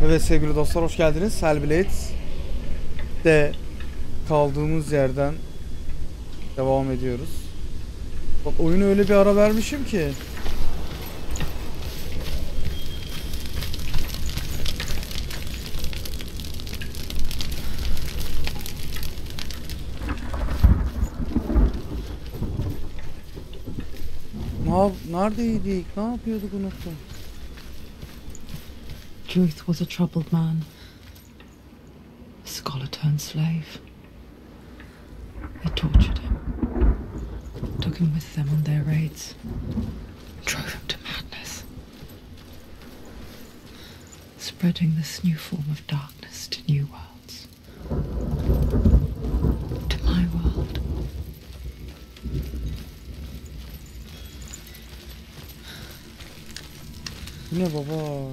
Evet sevgili dostlar, hoş geldiniz. Hellblade'de kaldığımız yerden devam ediyoruz. Bak, oyunu öyle bir ara vermişim ki. Neredeydik? Ne yapıyorduk, unuttum. Truth was a troubled man, a scholar turned slave. They tortured him, took him with them on their raids, drove him to madness, spreading this new form of darkness to new worlds, to my world. Ne baba?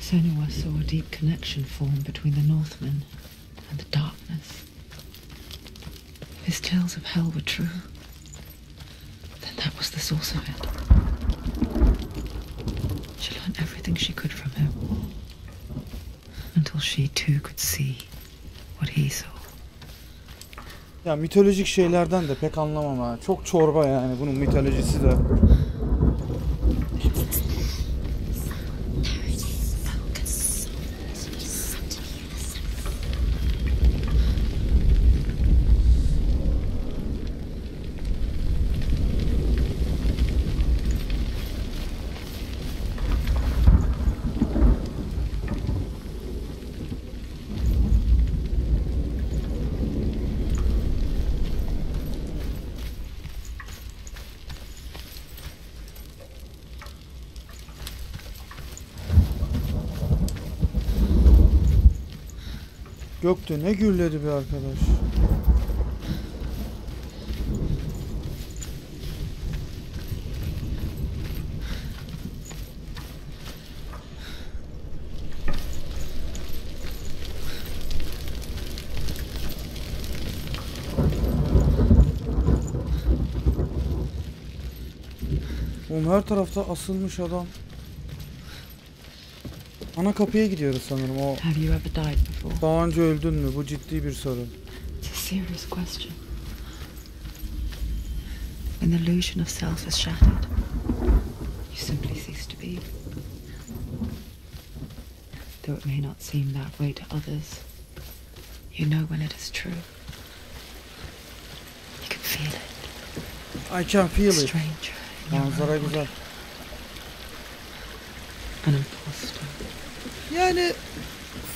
Senua saw a deep connection form between the Northmen and the darkness. If his tales of hell were true, then that was the source of it. She learned everything she could from him, until she too could see what he saw. Ya mitolojik şeylerden de pek anlamam ha. Çok çorba yani bunun mitolojisi de. Gökte ne gürledi bir arkadaş. Oğlum her tarafta asılmış adam. Ana kapıya gidiyoruz sanırım. O. Have you ever died before? Daha önce öldün mü? Bu ciddi bir soru. It's a serious question. When the illusion of self is shattered, you simply cease to be. Though it may not seem that way to others, you know when it is true. You can feel it. I can feel it. Stranger. Manzara güzel. An imposter. Yani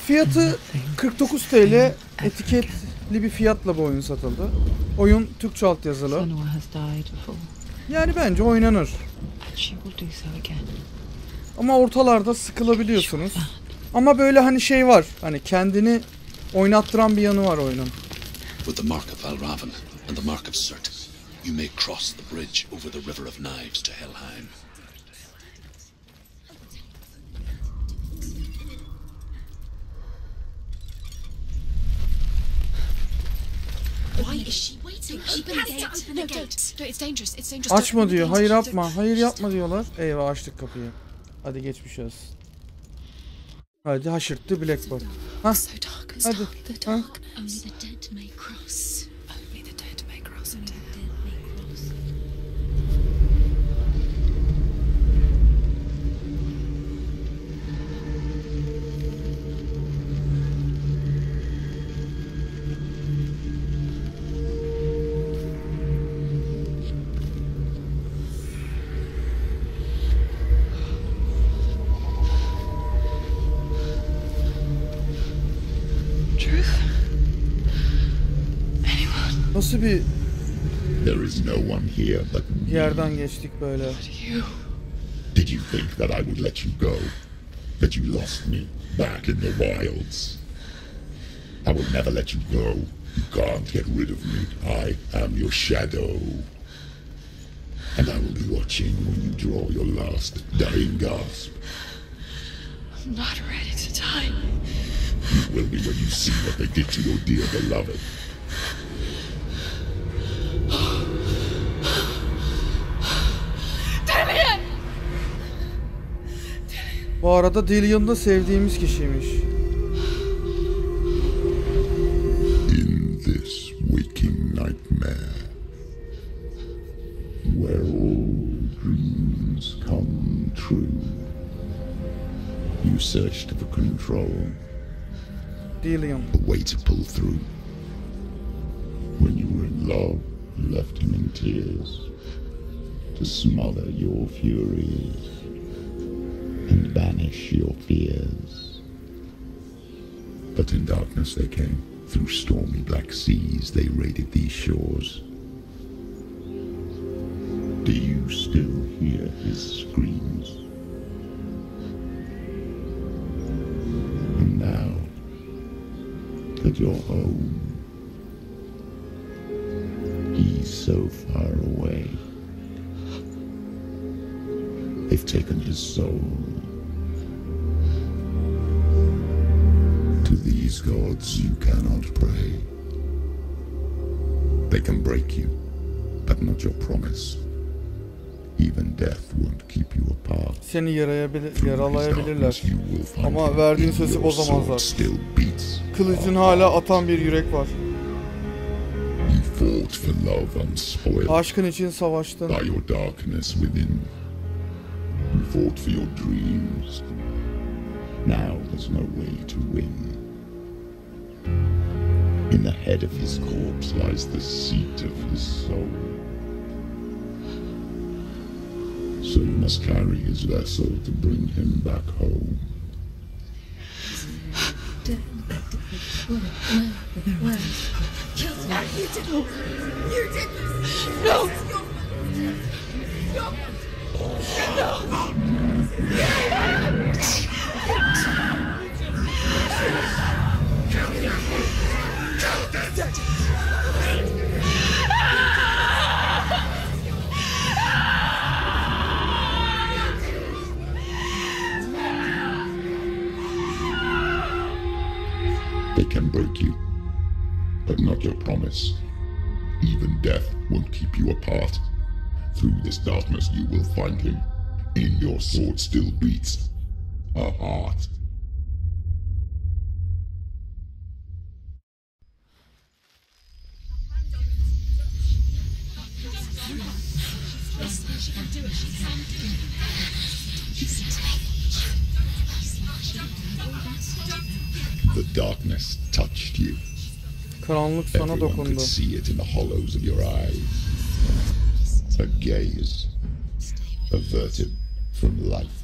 fiyatı 49 TL, etiketli bir fiyatla bu oyun satıldı. Oyun Türkçe altyazılı. Yani bence oynanır. Ama ortalarda sıkılabiliyorsunuz. Ama böyle hani şey var, hani kendini oynattıran bir yanı var oyunun. With the mark of Valravan and the mark of Surt, you may cross the bridge over the River of Knives to Helheim. Açma diyor. Hayır yapma. Hayır yapma diyorlar. Eyvah, açtık kapıyı. Hadi geçmiş olsun. Hadi haşırttı Blackboard. Ha? Hadi. Ha? Nasıl bir yerden geçtik böyle? Did you think that I would let you go? That you lost me back in the wilds? I will never let you go. You can't get rid of me. I am your shadow. And I will be watching when you draw your last dying gasp. I'm not ready to die. You will be when you see what they did to your dear beloved. Bu arada Dillion da sevdiğimiz kişiymiş. In this waking nightmare, where all dreams come true, you searched for control, Dillion. a way to pull through. When you were in love, you left him in tears to smother your furies and banish your fears. But in darkness they came. Through stormy black seas they raided these shores. Do you still hear his screams? And now that you're home, he's so far away. They've taken his soul. To these gods you cannot pray. They can break you, but not your promise. Even death won't keep you apart. Seni yaralayabilirler. Ama verdiğin sözü bozamazlar. Kılıcın hala atan bir yürek var. Fought for love unspoiled. Aşkın için savaştın. By your darkness within. You fought for your dreams. Now there's no way to win. In the head of his corpse lies the seat of his soul. So you must carry his vessel to bring him back home. Where? Killed me. You did. You did this. No. They can break you, but not your promise. Even death won't keep you apart. Through this darkness you will find him. In your sword still beats a heart. The darkness touched you. Karanlık sana Everyone could dokundu. see it in the hollows of your eyes. A gaze averted from life.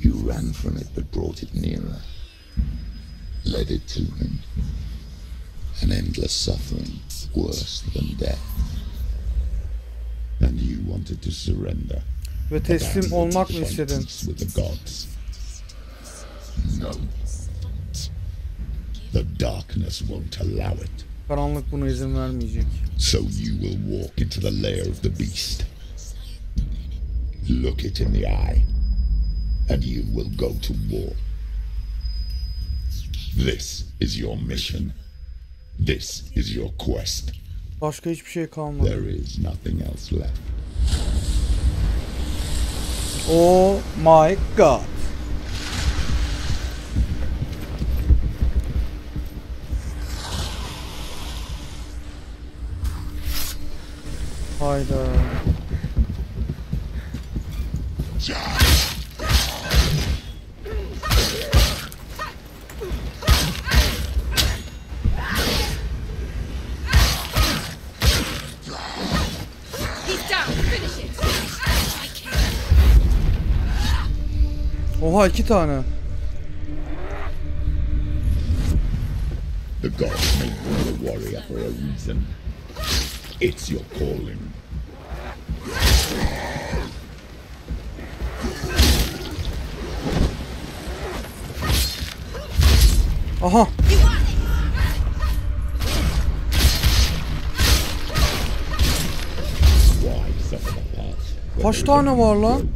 You ran from it but brought it nearer. Led it to him. An endless suffering, worse than death. And you wanted to surrender. Ve teslim olmak mı istedin? With the gods. No. The darkness won't allow it. Karanlık buna izin vermeyecek. So you will walk into the lair of the beast. Look it in the eye, and you will go to war. This is your mission. This is your quest. Başka hiçbir şey kalmadı. There is nothing else left. Oh my god. Hayda. Oha, 2 tane. The gods made you a warrior for a reason. It's your calling. Aha. Why suffer the past? Kaç tane var lan?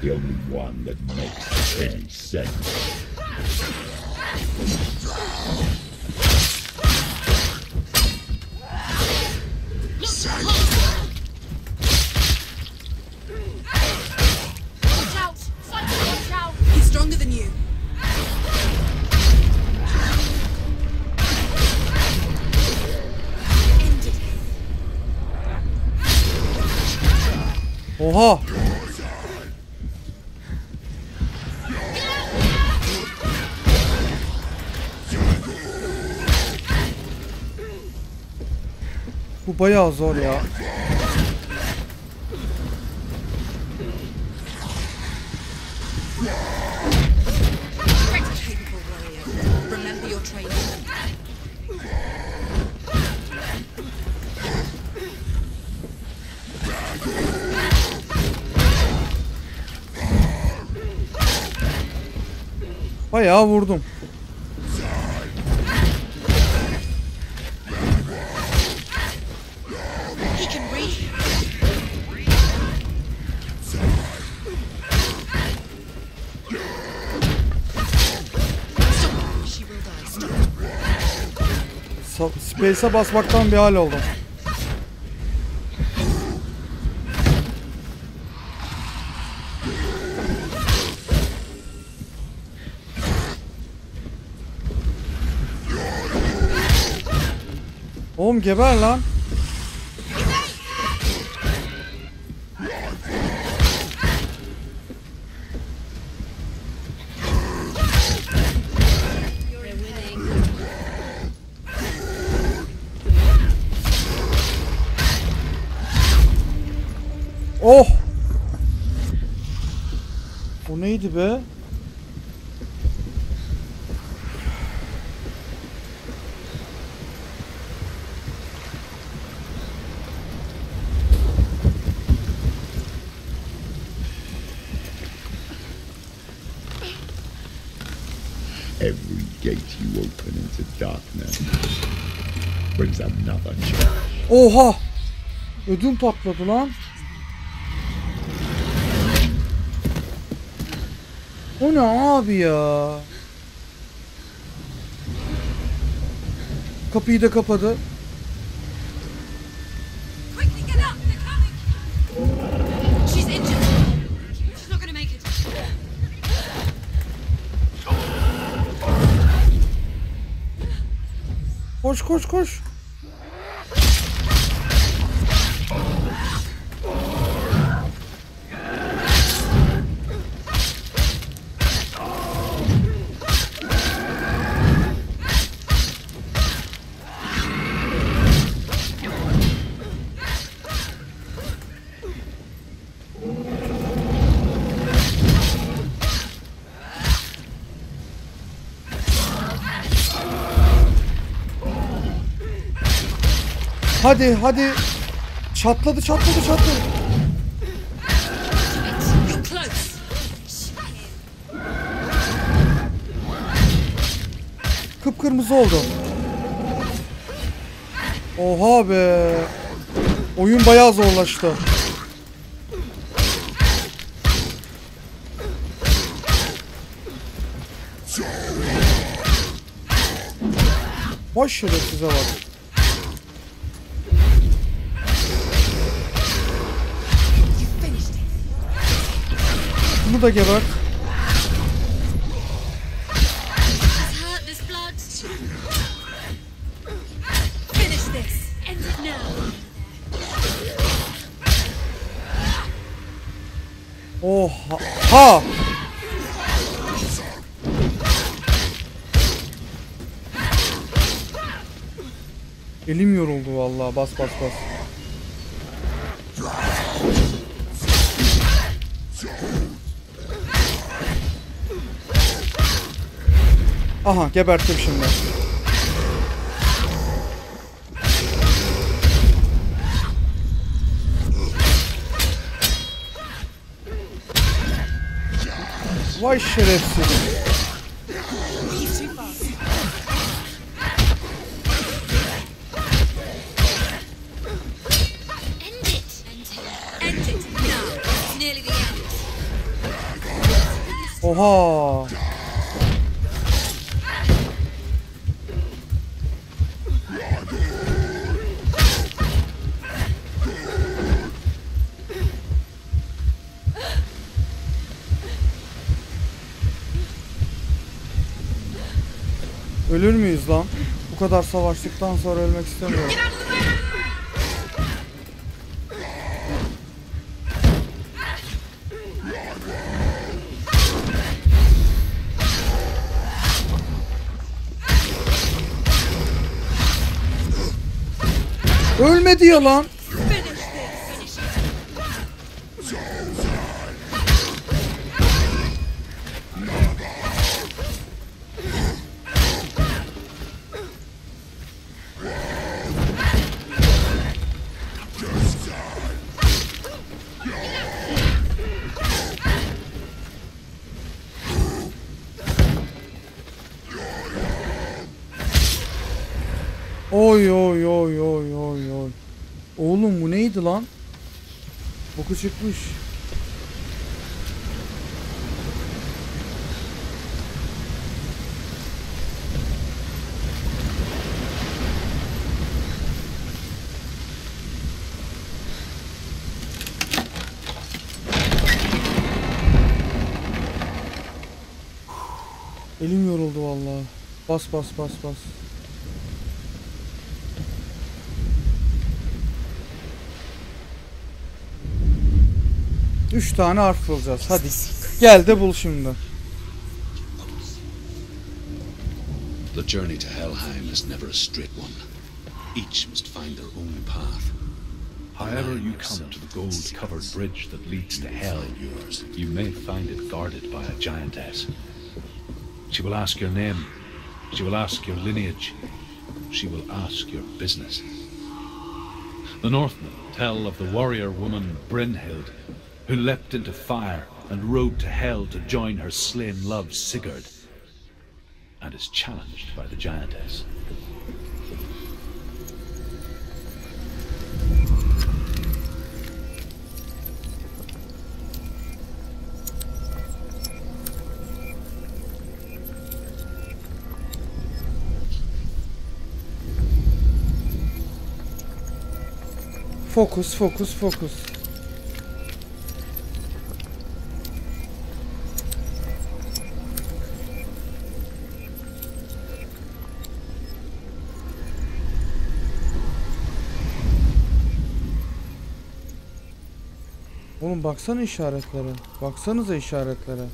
The only one that makes any sense. Oha. Bu bayağı zor ya. Remember your training. Bayağı vurdum. He can read. Stop. She will die. Stop. Space'e basmaktan bir hal oldum. Oğlum geber lan. Oh! O neydi be? Every gate you open into darkness brings another change. Oha! Ödüm patladı lan. O ne abi ya? Kapıyı da kapadı. Quickly get up. They're coming. She's injured. She's not going to make it. Koş koş koş. Hadi hadi. Çatladı çatladı çatladı. You're close. Kıpkırmızı oldu. Oha be. Oyun bayağı zorlaştı. Boş şerefsize bak. Bunu da geber. He's hurt this blood. Finish this. End it now. Oha. Ha. Elim yoruldu vallahi. Bas bas bas. Aha geberttim şimdi. Vay şerefsiz. He's too fast. End it. End it now. It's nearly the end. Oha. Ölür müyüz lan? Bu kadar savaştıktan sonra ölmek istemiyorum. Ölme diyor lan. Oy oy oy oy oy oy. Oğlum bu neydi lan? Boku çıkmış. Elim yoruldu vallahi. Bas bas bas bas. Üç tane harf bulacağız. Hadi. Gel de bul şimdi. The journey to Helheim is never a straight one. Each must find their own path. However you come to the gold-covered bridge that leads to hell, you may find it guarded by a giantess. She will ask your name. She will ask your lineage. She will ask your business. The Northmen tell of the warrior woman Brynhild, who leapt into fire and rode to hell to join her slain love Sigurd, and is challenged by the giantess. Fokus, fokus, fokus. Oğlum baksana işaretlere. Baksanıza işaretlere.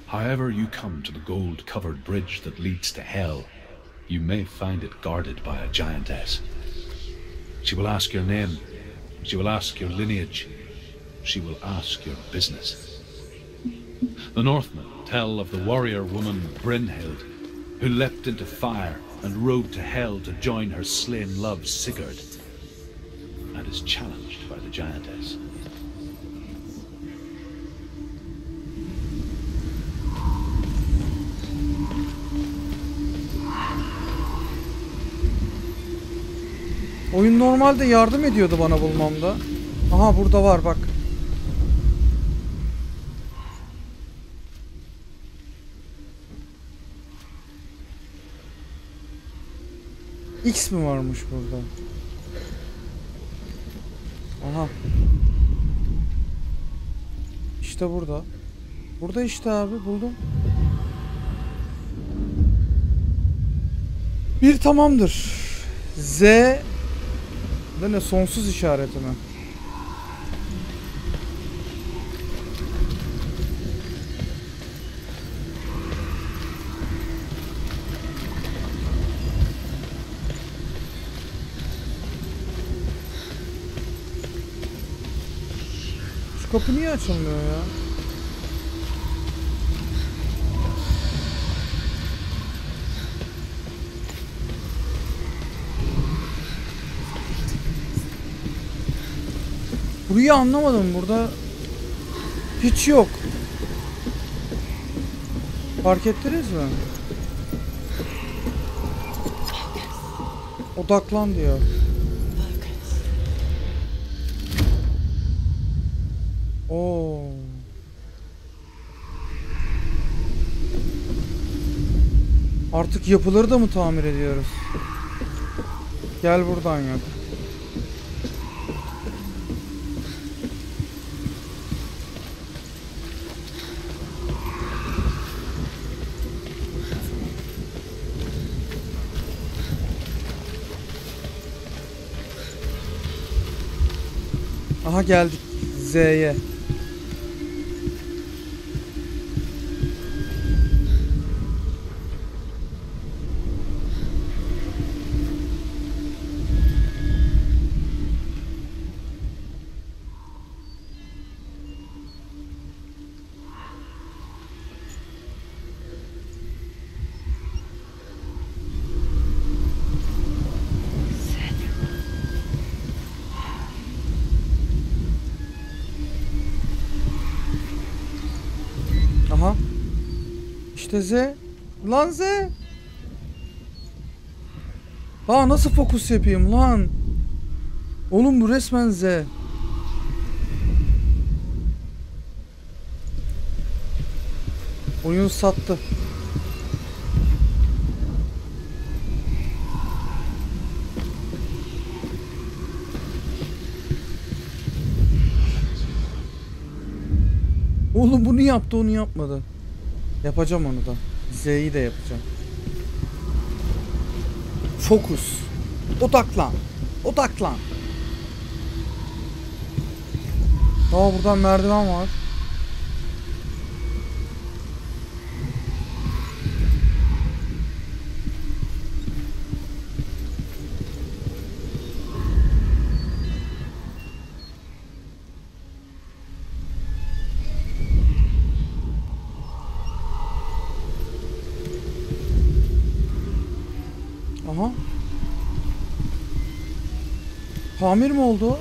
However you come to the gold-covered bridge that leads to hell, you may find it guarded by a giantess. She will ask your name. She will ask your lineage. She will ask your business. The Northmen tell of the warrior woman Brynhild, who leapt into fire and rode to hell to join her slain love Sigurd, and is challenged by the giantess. Oyun normalde yardım ediyordu bana bulmamda. Aha burada var bak. X mi varmış burada? Aha. İşte burada. Burada işte abi buldum. Bir tamamdır. Z ne sonsuz işareti mi? Şu kapı niye açılmıyor ya? Burayı anlamadım. Burada hiç yok. Fark ettiniz mi? Odaklan diyor. Oo. Artık yapıları da mı tamir ediyoruz? Gel buradan yap. Aha geldik Z'ye. Aha. İşte Z. Lan Z. Aa nasıl fokus yapayım lan? Oğlum bu resmen Z. Oyun sattı. Oğlum bunu yaptı, onu yapmadı. Yapacağım onu da. Z'yi de yapacağım. Fokus. Odaklan. Odaklan. Aa buradan merdiven var. Aha. Tamir mi oldu?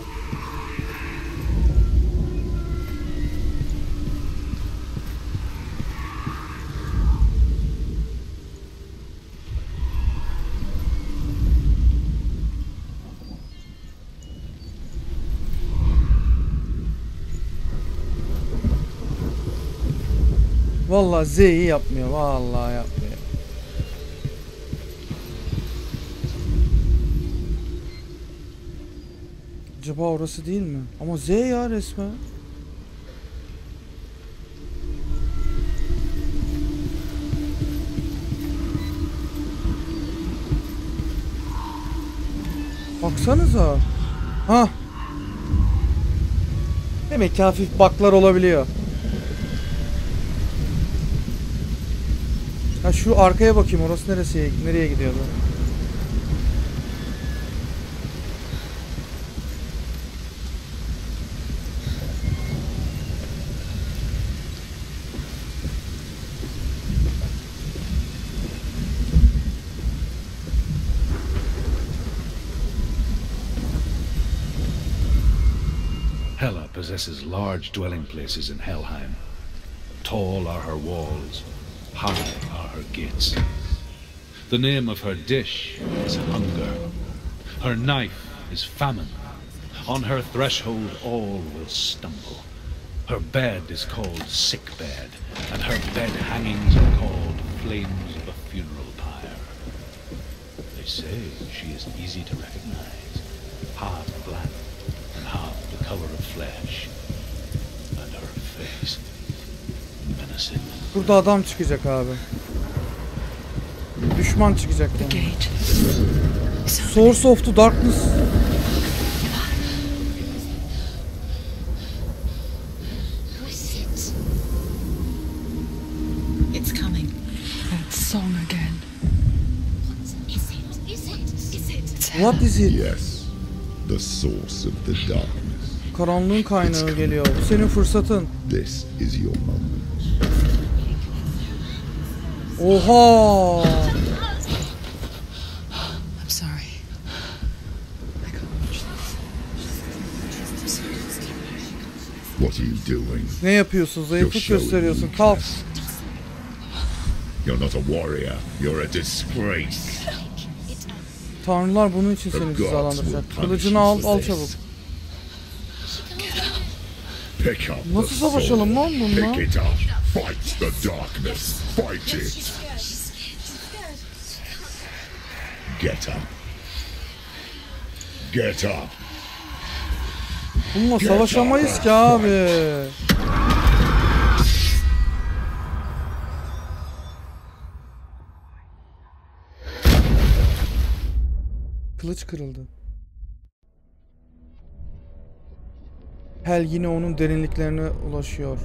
Vallahi Z'yi yapmıyor. Vallahi yapmıyor. Acaba orası değil mi? Ama Z ya resmen. Baksanıza. Ha. Demek ki hafif baklar olabiliyor. Ha şu arkaya bakayım, orası neresi? Nereye gidiyordu? Hela possesses large dwelling places in Helheim. Tall are her walls, high are her gates. The name of her dish is hunger. Her knife is famine. On her threshold all will stumble. Her bed is called sick bed, and her bed hangings are called flames of a funeral pyre. They say she is easy to recognize, half black and half the color of flesh, and her face menacing. Burada adam çıkacak abi. Düşman çıkacak yani. Source of the Darkness. It's coming. That song again. What is it? Yes, the source of the darkness. Karanlığın kaynağı geliyor. Bu senin fırsatın. This is your moment. Oha! I'm sorry. I can't watch this. What are you doing? Ne yapıyorsun? Zayıflık gösteriyorsun. Kalk. You're not a warrior. You're a disgrace. Tanrılar bunun için seni cezalandıracak. Kılıcını al, al çabuk. Pick up the Nasıl savaşalım lan sword. bununla? Pick it up. Fight the darkness. Fight it. Get up. Get up. Bununla savaşamayız ki abi. Kılıç kırıldı. Hell yine onun derinliklerine ulaşıyor.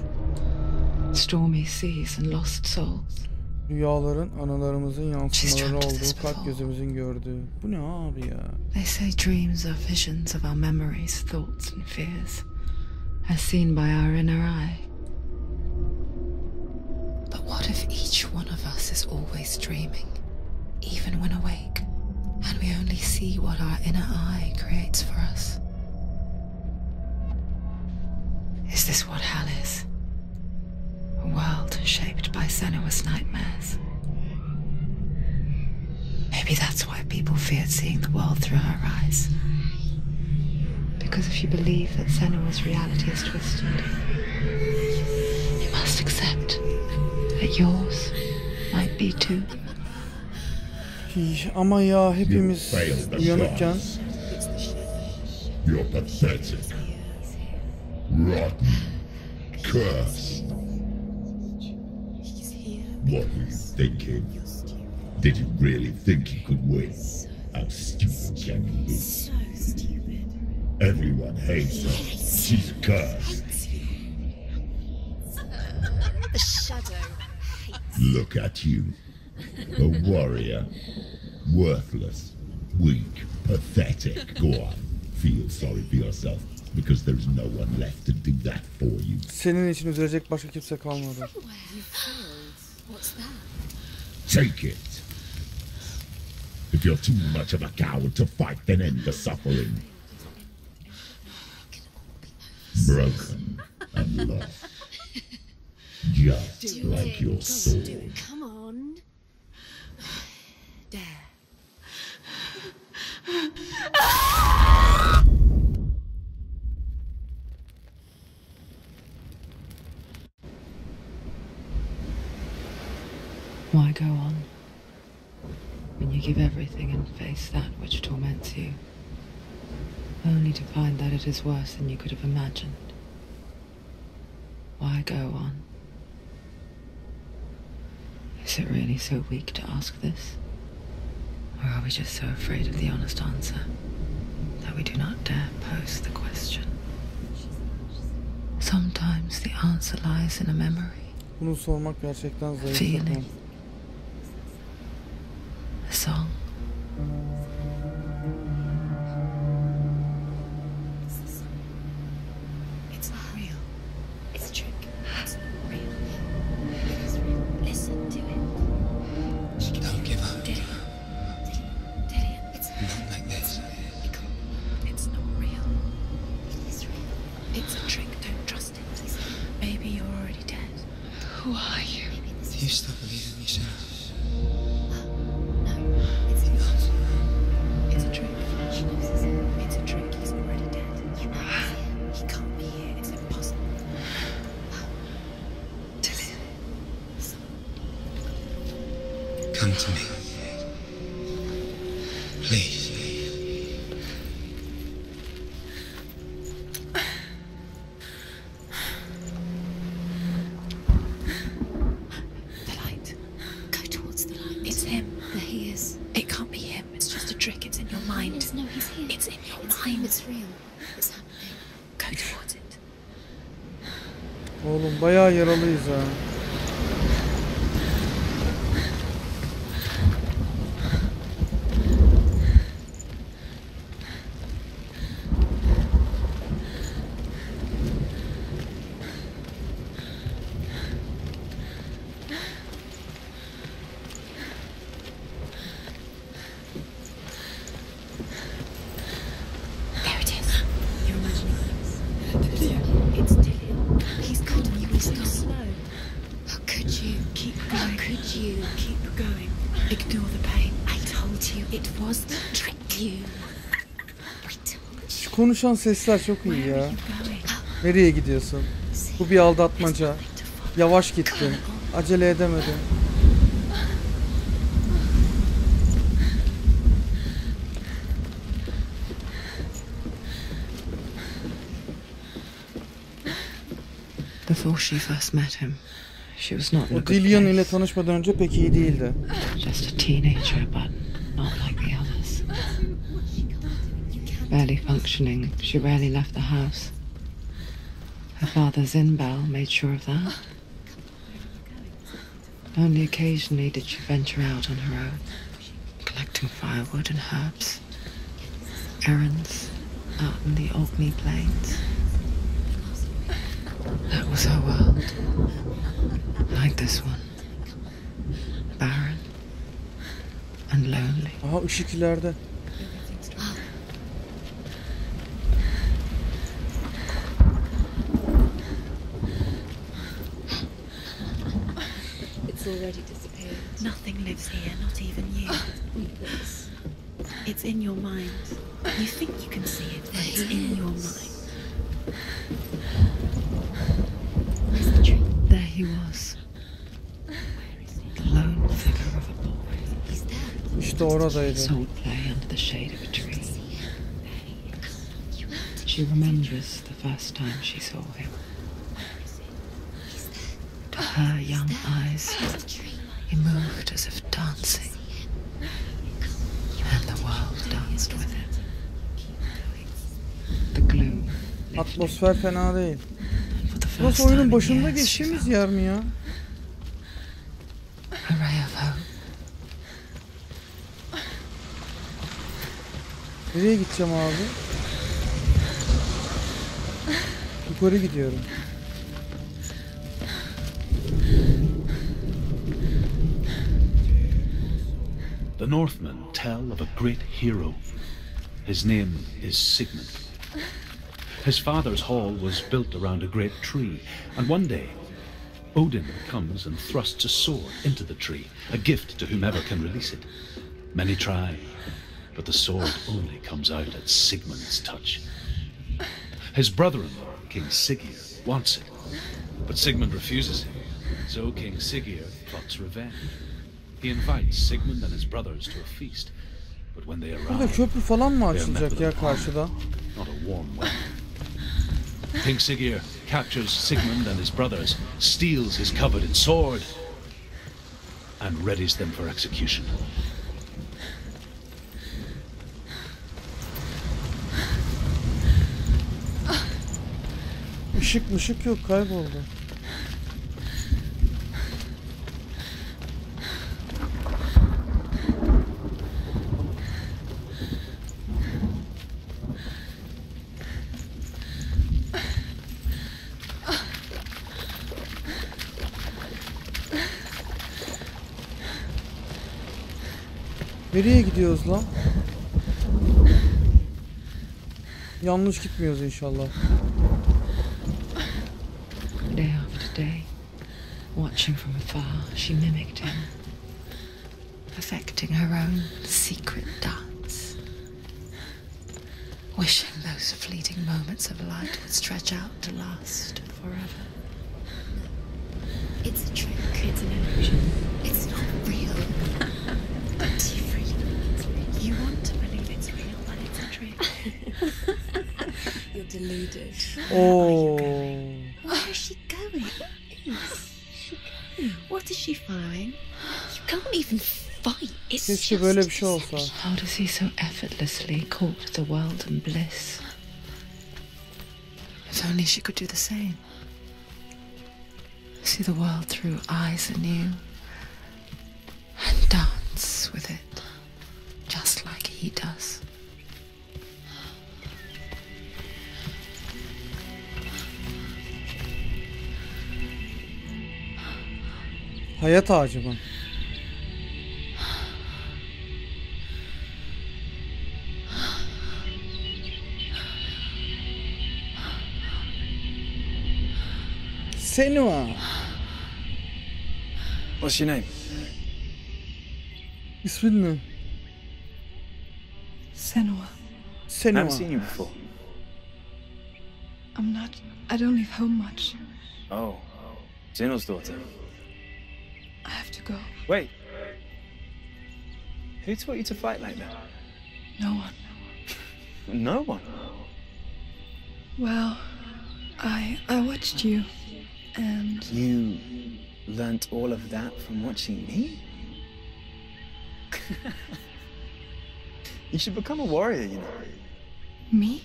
Stormy seas and lost souls. Rüyaların analarımızın yansımaları olduğu, kalp gözümüzün gördüğü. Bu ne abi ya? They say dreams are visions of our memories, thoughts and fears, as seen by our inner eye. But what if each one of us is always dreaming, even when awake, and we only see what our inner eye creates for us? Is this what hell is? A world shaped by Senua'S nightmares. Maybe that's why people feared seeing the world through her eyes. Because if you believe that Senua'S reality is twisted, you must accept that yours might be too. Ama ya hepimiz uyanıkken You're pathetic, rotten, cursed. What were you thinking? Did you really think you could win? How stupid can you be? So stupid. Everyone hates her. She's cursed. The shadow hates. Look at you. A warrior. Worthless. Weak. Pathetic. Go on. Feel sorry for yourself. Because there's no one left to do that for you. senin için üzülecek başka kimse kalmadı. Well, you failed. What's that? Take it. If you're too much of a coward to fight, then end the suffering. Broken and lost. Just like your soul. Come on. Dare. Why go on when you give everything and face that which torments you, only to find that it is worse than you could have imagined? Why go on? Is it really so weak to ask this? Or are we just so afraid of the honest answer that we do not dare pose the question? Sometimes the answer lies in a memory, Bunu sormak gerçekten zayıf. feeling, a song. It's not real. It's a trick. It's not real. It's real. Listen to it. Don't give up. Did it? It's Not like this. It's not real. It is real. It's a trick. Don't trust it. Maybe you're already dead. Who are you? Maybe this Do you still believe in yourself? No, it's not. It's a trick. She knows this. It's a trick. He's already dead. You know he's here. He can't be here. It's impossible. Come to me. Please. The light. Go towards the light. It's him. There he is. It can't be him. It's just a trick. It's in your mind. No, he's here. It's in your mind. It's real. It's happening. Go towards it. Oğlum bayağı yaralıyız ha. There it is. You're imagining things. It's Dillian. He's calling you. He's not slow. How could you? Keep going. How could you? Keep going. Ignore the pain. I told you it was the trick. You. I told you. Şu konuşan sesler çok iyi Where ya. are you going? Nereye gidiyorsun? Bu bir aldatmaca. Yavaş gittin. Acele edemedin. Before she first met him, she was not in a O good Dillian ile place. tanışmadan önce pek iyi değildi. Just a teenager, but not like the others. Barely functioning, she rarely left the house. Her father Zinbal made sure of that. Only occasionally did she venture out on her own, collecting firewood and herbs, errands out in the Orkney plains. That was her world. Like this one. Barren and lonely. Aha ışık ileride. It's already disappeared. Nothing lives here, not even you. It's in your mind. You think you can see it, but it's in your mind. Where's the tree? There he was. The lone figure of a boy. He's there. İşte oradaydı. Salt lay under the shade of a tree. She remembers the first time she saw him. To her young eyes, he moved as if dancing, and the world danced with him. The gloom lifted, Atmosfer fena değil. and for the first Burası time oyunun in başında years, she geçtiğimiz felt yer mi ya? a ray of hope. Nereye gideceğim abi? Yukarı gidiyorum. The Northmen tell of a great hero. His name is Sigmund. His father's hall was built around a great tree, and one day Odin comes and thrusts a sword into the tree, a gift to whomever can release it. Many try, but the sword only comes out at Sigmund's touch. His brother-in-law, King Siggeir, wants it, but Sigmund refuses him, so King Siggeir plots revenge. He invites Sigmund and his brothers to a feast, but when they Burada arrive, köprü falan mı they are met açılacak with ya an army, karşıda? not a warm welcome. King Siggeir captures Sigmund and his brothers, steals his coveted sword, and readies them for execution. Işık mışık yok, kayboldu. Nereye gidiyoruz lan? Yanlış gitmiyoruz inşallah. Day after day, watching from afar, she mimicked him, perfecting her own secret dance, wishing those fleeting moments of light would stretch out to last forever. It's a trick. It's an illusion. It's not real. But you want to believe it's real, but it's a trick. You're deluded. Oo. Where is she going? What is she following? You can't even fight. It's Keşke böyle bir şey olsa. How does he so effortlessly court the world and bliss? If only she could do the same. See the world through eyes anew and dance with it, just like he does. Hayat ağacı mı? Senua. What's your name? İsmin ne? Senua. I Senua. haven't seen you before. I don't leave home much. Oh, Zeno's daughter. I have to go. Wait. Who taught you to fight like that? No one. No one. Well, I watched you, and You learnt all of that from watching me? You should become a warrior, you know. me?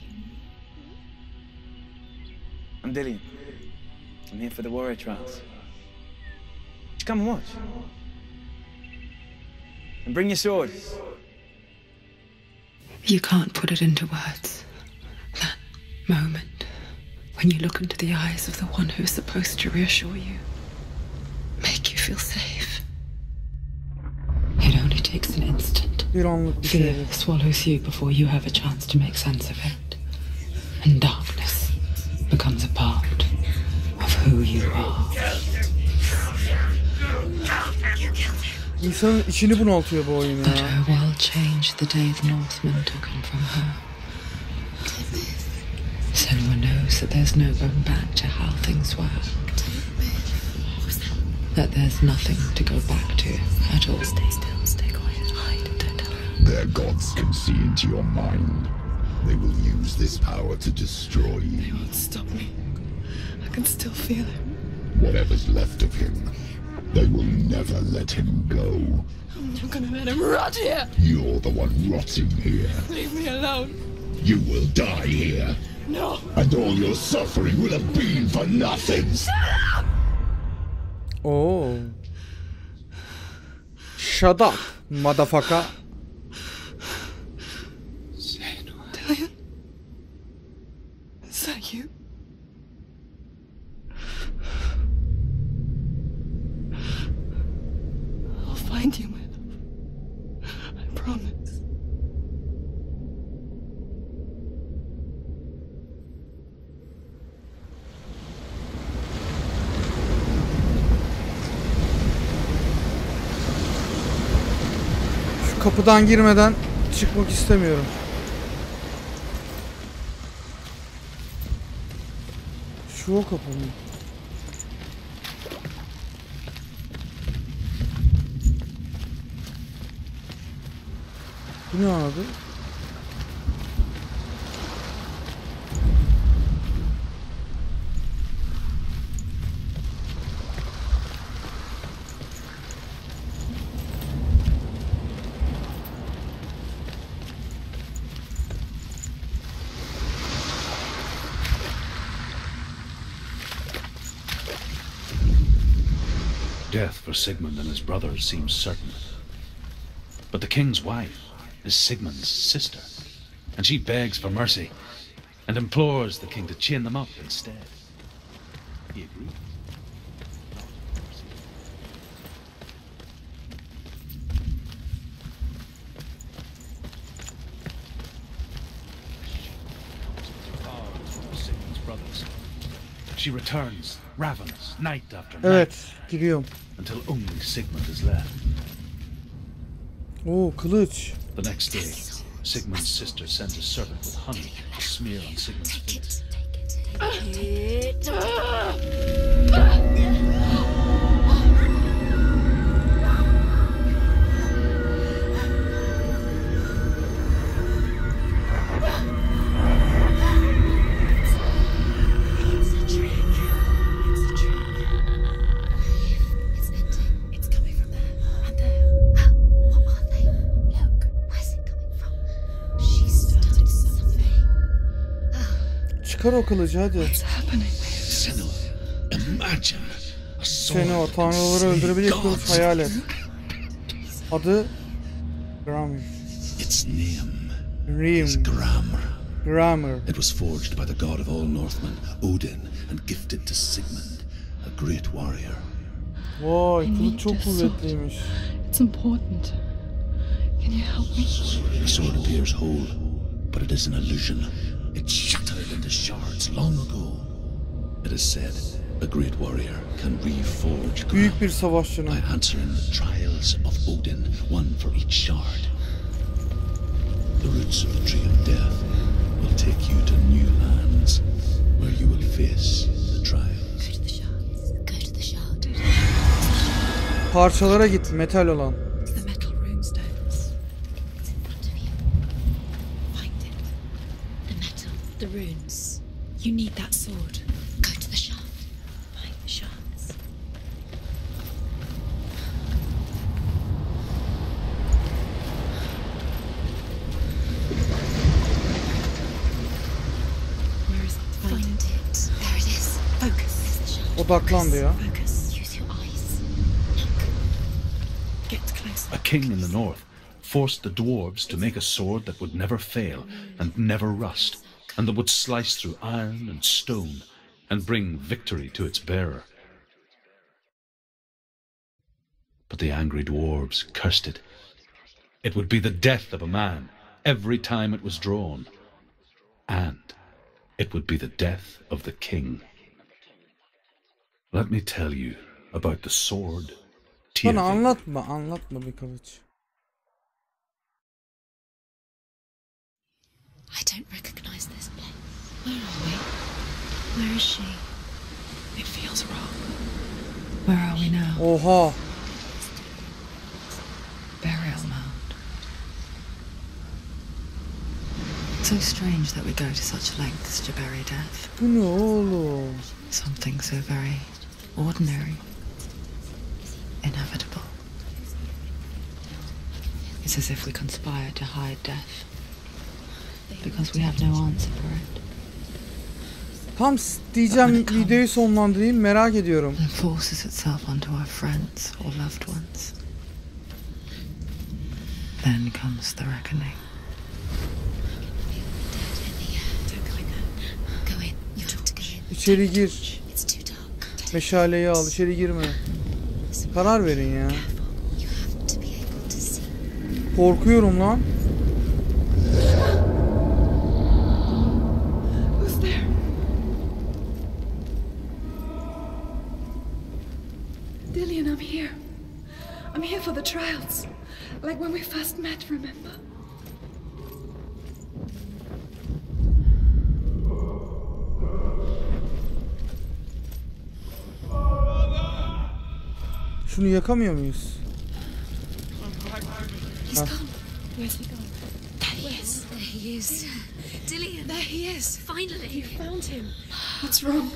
I'm Dillian. I'm here for the warrior trials. Just come and watch. And bring your sword. You can't put it into words. That moment when you look into the eyes of the one who's supposed to reassure you, make you feel safe. It only takes an instant. Fear swallows you before you have a chance to make sense of it. And darkness becomes a part of who you are. İnsanın içini bunaltıyor bu oyun ya. But her world changed the day the Northmen took him from her. Senua knows that there's no going back to how things were. That there's nothing to go back to at all. Stay still, stay quiet, hide, don't tell her. Their gods can see into your mind. They will use this power to destroy you. They won't stop me. I can still feel him. Whatever's left of him, they will never let him go. I'm not gonna let him rot here. You're the one rotting here. Leave me alone. You will die here. No. And all your suffering will have been for nothing. Oh. Shut up, motherfucker. Dillion? Is that you? I'll find you, my love. I promise. Şu kapıdan girmeden çıkmak istemiyorum. Şu o kapı mı? Bu ne abi? Death for Sigmund and his brothers seems certain. But the king's wife is Sigmund's sister, and she begs for mercy and implores the king to chain them up instead. He agrees. Sigmund's brothers. She returns, ravenous, night after night. Evet, giriyorum. Until only Sigmund is left. Oo, kılıç. The next day, Sigmund's sister sends a servant with honey to smear on Sigmund's face. Çıkar o kılıcı hadi. Senua, imagine a sword. Senua, tanrıları öldürebilecek kılıç hayal et. Adı Gramr. Its name is Rim. Gramr. It was forged by the god of all Northmen, Odin, and gifted to Sigmund, a great warrior. Vay, kılıç çok kuvvetliymiş. It's important. Can you help me? The sword appears whole, but it is an illusion. It shattered into shards long ago. It is said a great warrior can reforge Büyük bir Gramr savaşçının. by answering the trials of Odin, one for each shard. The roots of the tree of death will take you to new lands where you will face the trials. Go to the shards. Go to the shard. Parçalara git, metal olan. The metal runestones. It's in front of you. Find it. The metal, the runes. You need that sword. Go to the shard. Find the shards. Where is it? Find it. There it is. Focus. O Odaklan diyor. Focus. Use your eyes. Get closer. A king in the north forced the dwarves to make a sword that would never fail and never rust, and that would slice through iron and stone and bring victory to its bearer. But the angry dwarves cursed it. It would be the death of a man every time it was drawn, and it would be the death of the king. Let me tell you about the sword. Bana anlatma bir kılıç. I don't recognize this place. Where are we? Where is she? It feels wrong. Where are we now? Oha. Burial mound. So strange that we go to such lengths to bury death. Bu ne oğlum? Something so very ordinary, inevitable. It's as if we conspire to hide death, because we have no answer for it. Tam diyeceğim, videoyu sonlandırayım, merak ediyorum. And forces itself onto our friends or loved ones. Then comes the reckoning. İçeri gir. Meşaleyi al, içeri girme. Karar verin ya. Korkuyorum lan. Who's there? Dillian, I'm here. I'm here for the trials. Like when we first met, remember? Şunu yakamıyor muyuz? He's gone. Where's he gone? There he is. There he is. Dillian. There he is. Finally. You found him. What's wrong?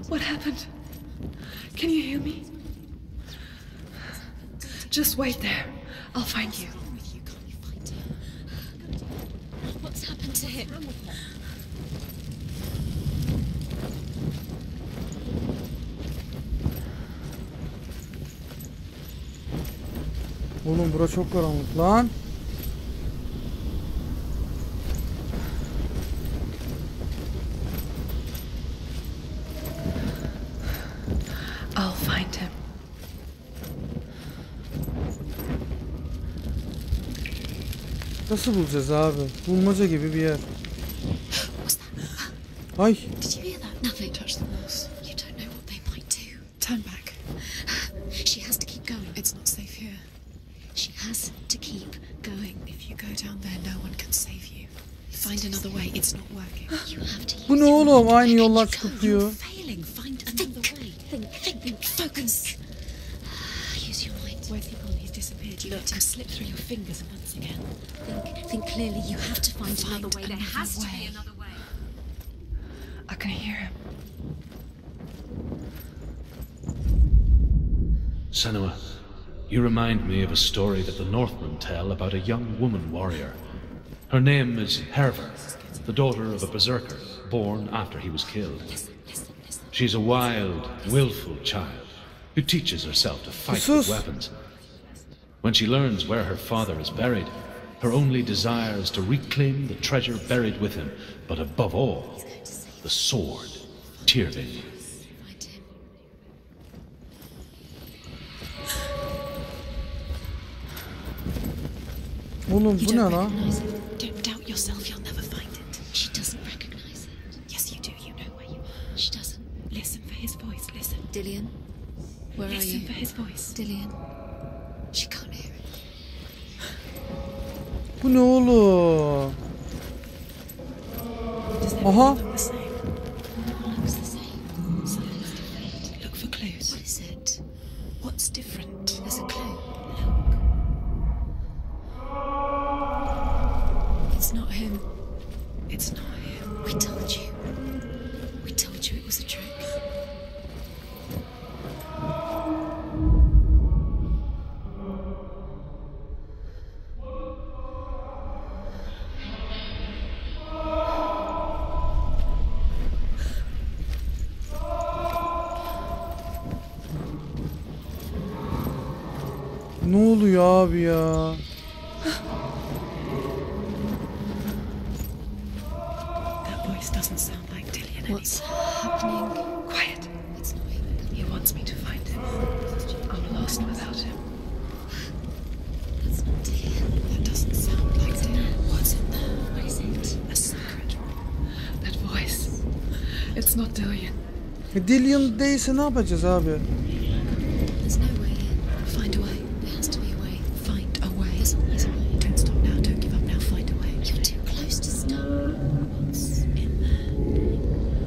What happened? Can you hear me? Just wait there. I'll find you. What's happened to him? Oğlum bura çok karanlık lan. I'll find him. Nasıl bulacağız abi? Bulmaca gibi bir yer. Ay. Did you hear that? Nothing. Touch the walls. You don't know what they might do. Turn back. She has to keep going. It's not safe here. She has to keep going. If you go down there, no one can save you. Find another way. It's not working. You have to. Bu ne oğlum? Aynı yollar çıkıyor. Failing. Find another way. Think. Focus. Use your mind. Where's he gone? He's disappeared. You let him slip through your fingers once again. Think clearly. You have to find another way. There has to be another way. I can hear him. Senua, you remind me of a story that the Northmen tell about a young woman warrior. Her name is Herver, the daughter of a berserker born after he was killed. She's a wild, willful child who teaches herself to fight with weapons. When she learns where her father is buried, her only desire is to reclaim the treasure buried with him, but above all, the sword, Tyrving. Oğlum bu ne lan? Don't doubt yourself, you'll never find it. She doesn't recognize it. Yes, you do. You know where you are. She doesn't. Listen for his voice. Listen. Dillian, where are you? Listen for his voice. Dillian. She can't hear it. Bu ne oğlum? Aha. Looks the same. Something's different. Look for clues. What is it? What's different? There's a clue. Look. It's not him. It's not him. We told you. We told you it was a trick. oluyor abi ya? That voice doesn't sound like Dillian anymore. What's happening? Quiet. It's not him. He wants me to find him. I'm lost without him. That's not Dillian. That doesn't sound like Dillian. What's in there? What is it? A secret room. That voice. It's not Dillian. Dillian değilse ne yapacağız abi? There's no way in. Find a way. There has to be a way. Find a way. There's always a way. Don't stop now. Don't give up now. Find a way. You're too close to stop. What's in there?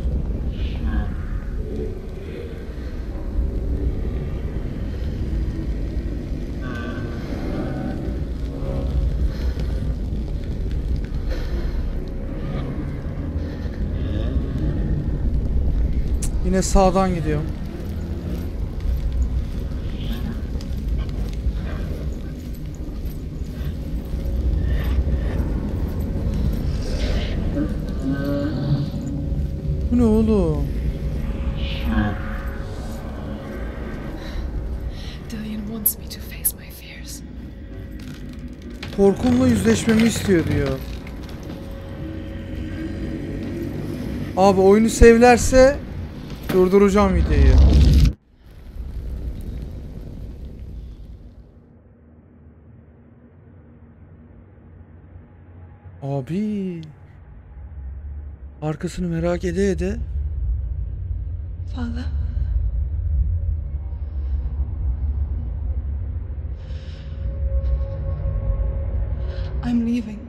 Yine sağdan gidiyorum. Bu ne oğlum? Dillian wants me to face my fears. Korkumla yüzleşmemi istiyor diyor. Abi oyunu sevlerse durduracağım videoyu. Abi. Arkasını merak ede. Father? I'm leaving.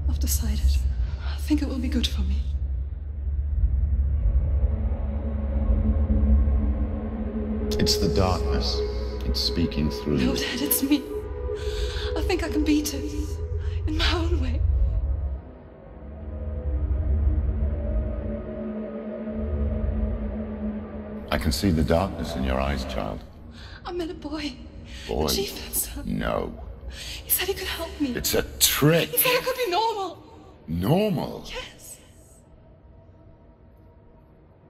I've decided. I think it will be good for me. It's the darkness. It's speaking through No, you. Dad, it's me. I think I can beat it. In my own way. I can see the darkness in your eyes, child. I met a boy. Boy. The chief son. No. He said he could help me. It's a trick. He said I could be normal. Normal? Yes.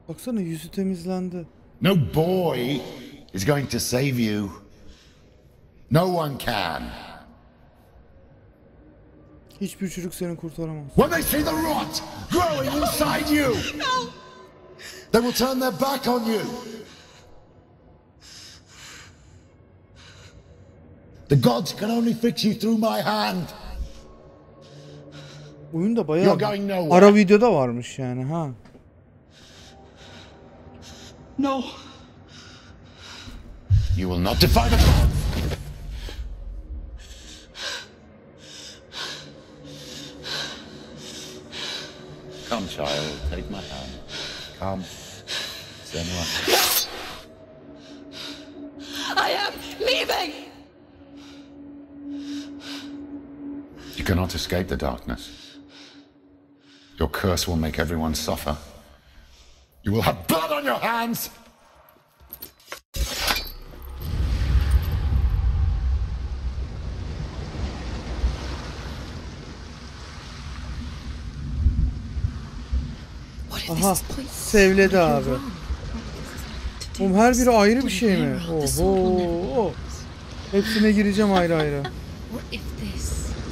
Baksana yüzü temizlendi. No boy is going to save you. No one can. Hiçbir çocuk seni kurtaramaz. When they see the rot growing inside you, No. they will turn their back on you. The gods can only fix you through my hand. Oyunda bayağı You're going nowhere. ara videoda varmış yani ha. No. You will not defy the gods. Come, child, take my hand. Come. Senua. I am leaving. You cannot escape the darkness. Your curse will make everyone suffer. You will have blood on your hands! Aha, sevledi abi. Oğlum her biri ayrı bir şey mi? Oho. Hepsine gireceğim ayrı ayrı.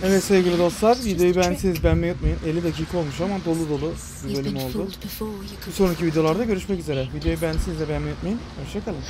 Evet sevgili dostlar, videoyu beğendiyseniz beğenmeyi unutmayın. 50 dakika olmuş ama dolu dolu bir bölüm oldu. Bir sonraki videolarda görüşmek üzere. Videoyu beğendiyseniz de beğenmeyi unutmayın. Hoşçakalın.